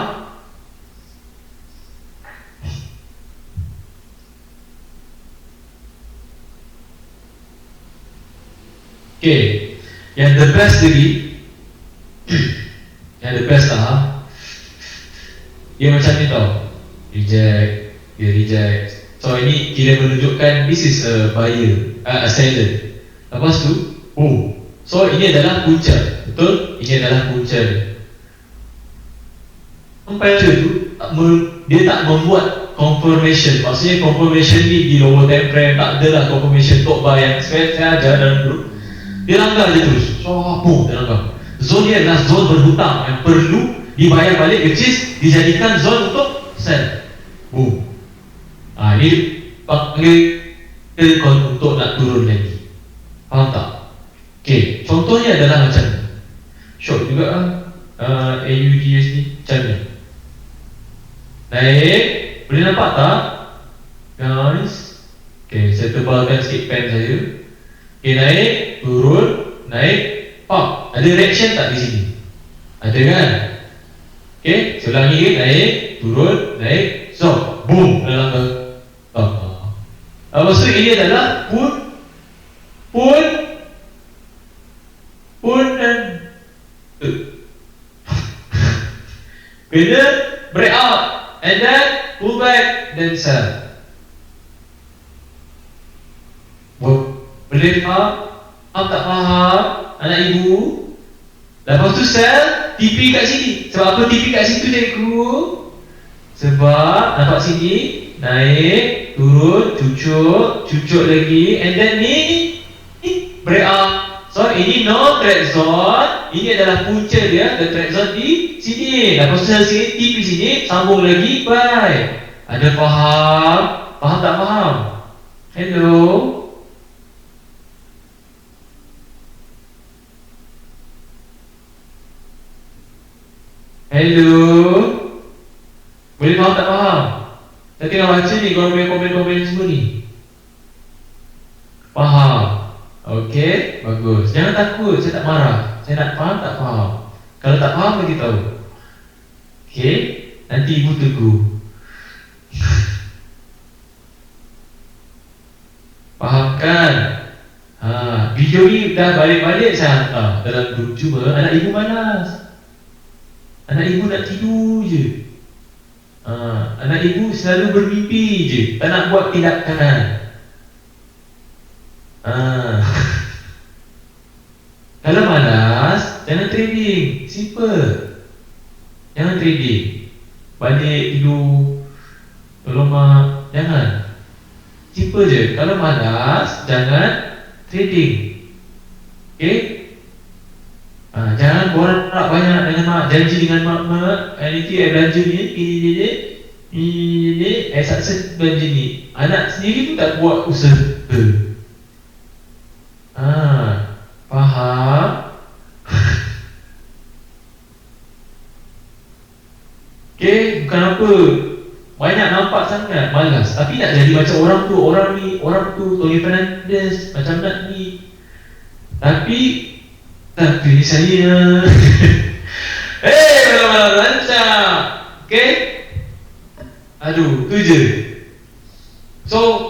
Okay, yang the best lagi, yang the best lah, dia macam ni tau, reject. So ini kira menunjukkan this is a buyer, a seller. Lepas tu, so ini adalah punca, betul? Ini adalah punca. Sampai tu, dia tak membuat confirmation. Maksudnya confirmation ni di lower time frame, tak ada lah confirmation top bar yang saya ajar dalam group. Dia langgar je terus. So, dia langgar. Zone dia adalah zone berhutang yang perlu dibayar balik, which is dijadikan zone untuk sell. Ini panggil untuk nak turun lagi. Faham tak? Okay, contohnya adalah macam ni. Short juga lah. AUDUSD macam ni. Naik. Boleh nampak tak? Guys. Okay, saya tebalkan sikit pen saya. Okay, naik, turun, naik, pop. Ada reaction tak di sini? Ada kan? Okay, saya ulangi, naik, turun, naik, so, boom, dalam lepas tu ini adalah pun dan kena break out and then pull back then sell. Boleh faham? Tak faham? Anak ibu? Lepas tu sell, TP kat sini. Sebab apa TP kat situ cikgu? Sebab nampak sini, naik, turun, cucuk lagi, and then ni break out. So ini no trade zone. Ini adalah punca dia, the trade zone di sini. Lepas tu sell sini, TP sini, sambung lagi, buy. Ada faham? Faham tak faham? Hello? Hello? Boleh faham tak faham? Saya tengah baca ni, korang boleh komen-komen semua ni. Faham? Okey, bagus. Jangan takut, saya tak marah. Saya nak faham tak faham. Kalau tak faham, bagi tahu. Okey, nanti ibu tegur. Faham kan? Video ni dah balik-balik saya hantar dalam grup. Cuma anak ibu malas. Anak ibu nak tidur je. Anak ibu selalu bermimpi je, tak nak buat tindakan. Kalau malas, jangan trading. Simple. Jangan trading. Balik tidur, tolong mak. Jangan. Simple je. Kalau malas, jangan trading. Okay? Jangan borak banyak dengan mak. Janji dengan mak nanti belanja ni sukses belanja ni. Anak sendiri pun tak buat usaha. Faham? Okay, bukan apa, banyak nampak sangat malas, tapi nak jadi macam orang tu, Tony Fernandez, macam nak ni. Tapi pilih saya. Malam-malam lancar. Okay? Aduh, tu je. So,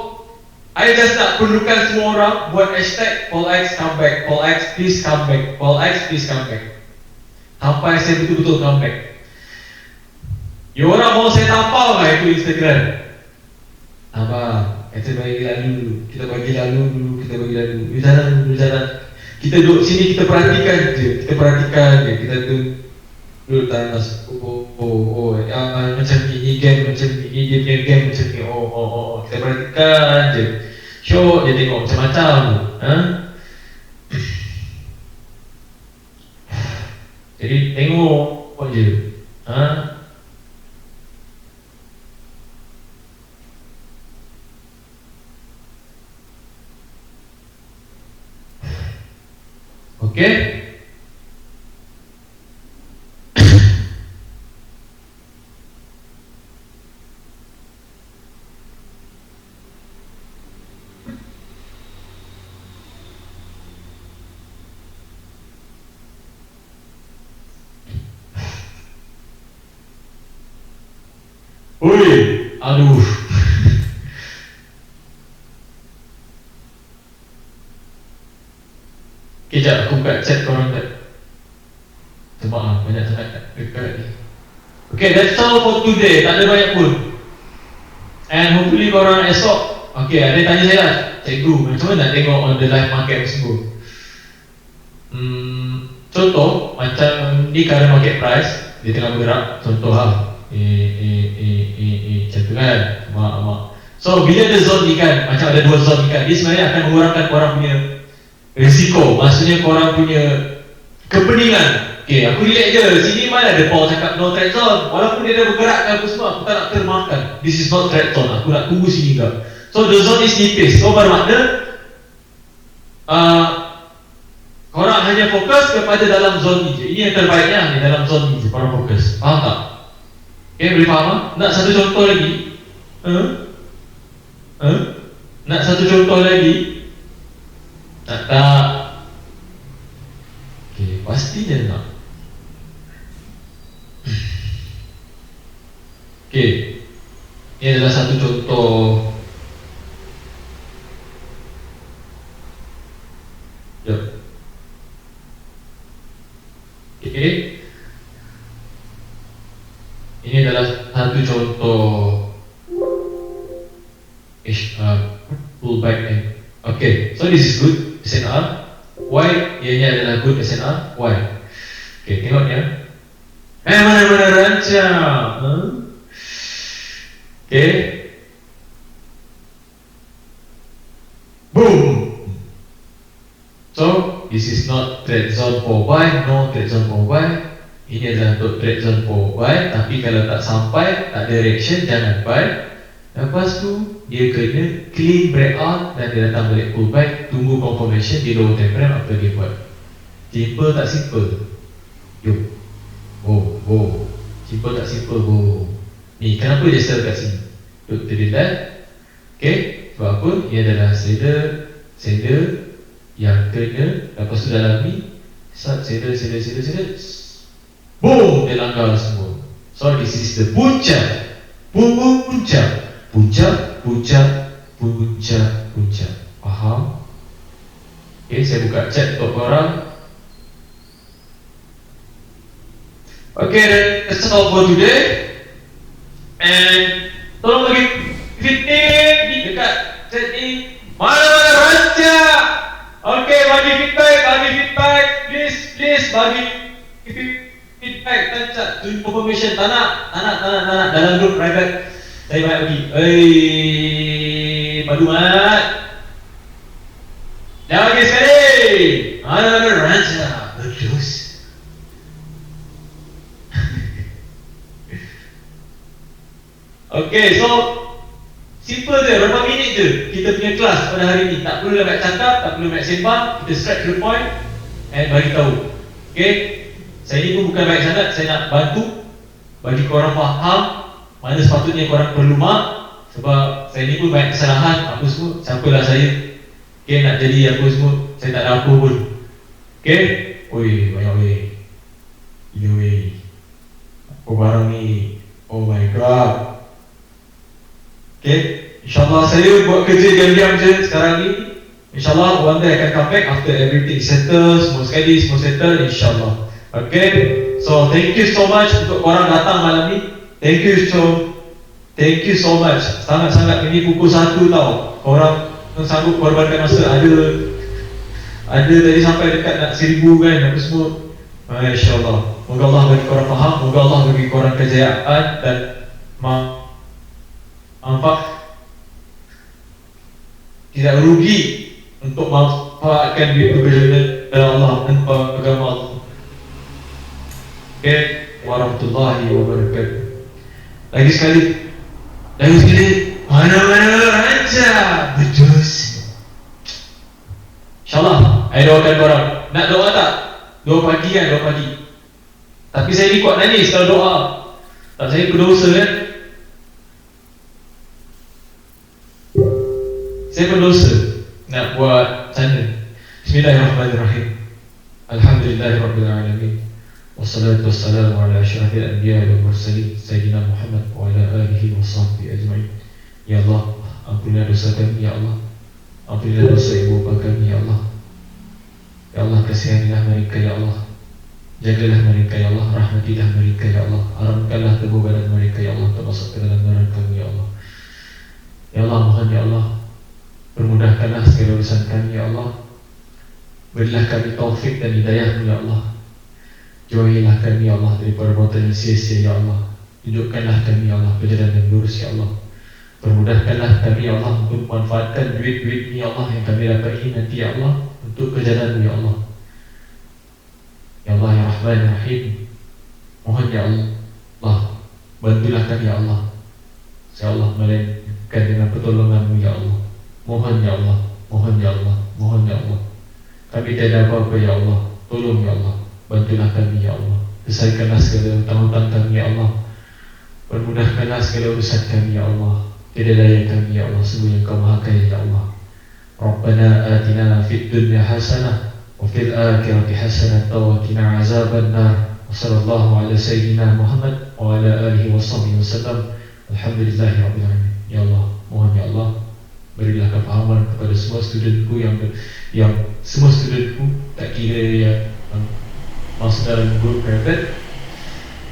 I just nak perlukan semua orang buat hashtag PaulX comeback. PaulX please come back. PaulX please come back. Sampai saya betul-betul comeback. Ya orang mau saya tampal lah itu Instagram. Abang, kita bagi lalu dulu. Kita jalan. Kita duduk sini, kita perhatikan je. Kita duduk atas. Macam ni game macam ni, game macam ni. Kita perhatikan je. Dia tengok macam-macam. tengok je. Okey. Oi, aduh. Kejap, aku buka chat korang tak. Maaf, banyak sangat dekat ni. Okay, that's all for today. Tak ada banyak pun. And hopefully korang esok. Okay, ada tanya saya lah, cikgu, macam mana nak tengok on the live market tersebut? Contoh, macam ni current market price, dia tengah bergerak. Contoh lah, macam tu kan. So bila ada zone ikan, macam ada dua zone ikan, dia sebenarnya akan mengurangkan korang punya risiko. Maksudnya korang punya kepeningan. Okay, aku relax je, sini mana ada Paul cakap no threat zone. Walaupun dia dah bergerak ke apa semua, aku tak nak termakan. This is not threat zone, aku nak tunggu sini ke. So the zone is nipis. So bermakna korang hanya fokus kepada dalam zone ni je. Ini yang terbaiknya ni, dalam zone ni je korang fokus. Faham tak? Okay, boleh faham tak? Nak satu contoh lagi? Nak satu contoh lagi? Tak. Okay, pastinya nak. Okay, ini adalah satu contoh. Jom. Okay, ini adalah satu contoh pullback ni. Okay, so this is good SNR. Why? Ianya adalah good SNR. Why? Okay, tengok ya. Mana-mana rancang. Okay. Boom. So this is not trade zone for buy, no trade zone for buy. Ini adalah untuk trade zone for buy. Tapi kalau tak sampai, tak ada reaction, jangan buy. Lepas tu dia kena clean breakout dan dia datang balik pullback. Tunggu confirmation di lower time frame after dia buat. Simple tak simple? Yuk. Oh. Simple tak simple? Oh. Ni kenapa dia sell kat sini? Look to the left. Okay, sebab apa? Ia adalah seller yang kena. Lepas tu dalam ni seller. Boom, dia langgar semua. So this is the puncak. Puncak. Faham? Okay, saya buka chat untuk korang. Okay, that's all for today. And tolong bagi feedback di dekat chat ni. Mana-mana rancak. Okay, bagi feedback. Please bagi feedback. Rancak to information. Tak nak. Dalam group private saya banyak bagi. Padu mat. Dah bagi sekali. Mana-mana rancak. Terus. Okay, so simple je, berapa minit je kita punya kelas pada hari ni. Tak perlu banyak cakap, tak perlu banyak sembang. Kita straight to the point and bagi tahu. Okay, saya ni pun bukan baik sangat. Saya nak bantu bagi korang faham mana sepatutnya korang perlu mak. Sebab saya ni pun banyak kesalahan apa semua. Siapalah saya. Okay, nak jadi apa semua, saya tak ada apa pun. Okay, banyak weh. Gila weh. Apa barang ni? Oh my god. Okay, InsyaAllah saya buat kerja diam-diam je sekarang ni. InsyaAllah one day akan come back after everything settle, semua settle, InsyaAllah. Okay, so thank you so much untuk korang datang malam ni. Thank you so much. Sangat-sangat, ini pukul 1 tau. Korang sanggup korbankan masa. Ada tadi sampai dekat nak 1000 kan, apa semua. InsyaAllah. Moga Allah bagi korang faham, moga Allah bagi korang kejayaan dan nampak tidak rugi untuk manfaatkan duit berbeza dalam Allah dan agama Allah. warahmatullahi wabarakatuh. Lagi sekali, mana-mana raja berjus. InsyaAllah, saya doakan korang. Nak doa tak? Doa pagi kan, doa pagi. Tapi saya ni kuat nangis kalau doa. Tak, saya berdosa kan. Saya berdosa nak buat sana. Bismillahirrahmanirrahim. Alhamdulillahirrabbilalamin. Wassalatu wassalamu ala asyrafil anbiya wal mursalin Sayyidina Muhammad wa ala alihi wa sahbihi ajma'in. Ya Allah, ampunilah dosa kami ya Allah. Ampunilah dosa ibu bapa kami ya Allah. Ya Allah, kasihanilah mereka ya Allah. Jagalah mereka ya Allah, rahmatilah mereka ya Allah. Haramkanlah tubuh badan mereka ya Allah termasuk ke dalam neraka ya Allah. Ya Allah, mohon ya Allah, permudahkanlah segala urusan kami ya Allah. Berilah kami taufik dan hidayah ya Allah. Jauhilah kami ya Allah dari perbuatan yang sia-sia ya Allah. Tunjukkanlah kami ya Allah ke jalan yang lurus ya Allah. Permudahkanlah kami ya Allah untuk memanfaatkan duit-duit ini ya Allah yang kami dapat ini nanti ya Allah untuk ke jalan ya Allah. Ya Allah ya Rahman ya Rahim, mohon ya Allah, bantulah kami ya Allah. Ya Allah, melainkan dengan pertolongan-Mu ya Allah. Mohon ya Allah, mohon ya Allah, mohon ya Allah. Kami tiada apa-apa ya Allah. Tolong ya Allah, bantulah kami ya Allah. Selesaikanlah segala hutang-hutang kami ya Allah. Permudahkanlah segala urusan kami ya Allah. Tiada daya kami ya Allah, sungguh yang Kau Maha Kaya ya Allah. Rabbana atina fid dunya hasanah wa fil akhirati hasanah wa qina azaban nar. Wassallallahu ala sayyidina Muhammad wa ala alihi washabbihi wasallam. Alhamdulillahirabbil alamin. Ya Allah, mohon ya Allah, berilah kefahaman kepada semua studentku yang semua studentku, tak kira yang masuk dalam grup private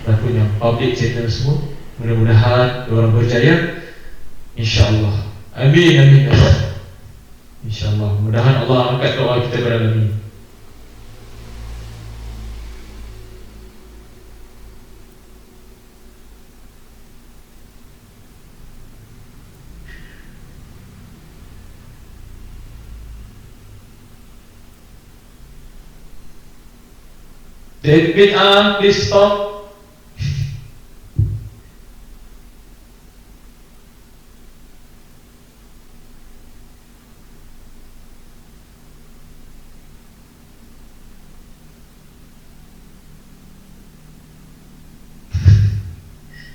ataupun yang public channel semua. Mudah-mudahan diorang berjaya, InsyaAllah. Amin, amin ya Allah. InsyaAllah, mudah-mudahan Allah angkat doa kita berada ini. David, please stop.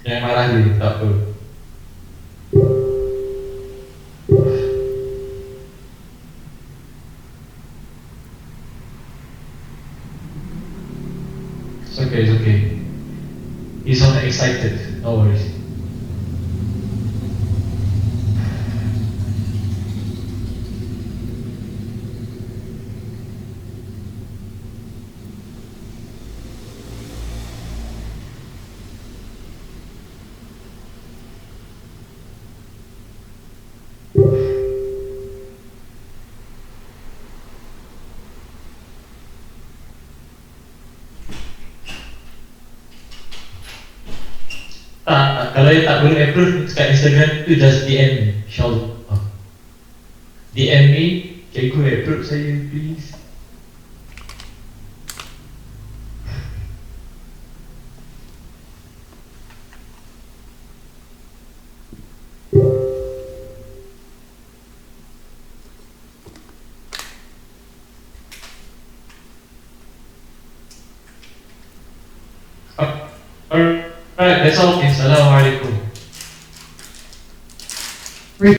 Jangan marah dulu, tak apa. It's okay, it's okay. He's not excited, no worries. Kalau yang tak boleh approve kat Instagram tu, just DM me, insyaAllah. DM me, cikgu approve saya please. Alright, that's all. Assalamualaikum.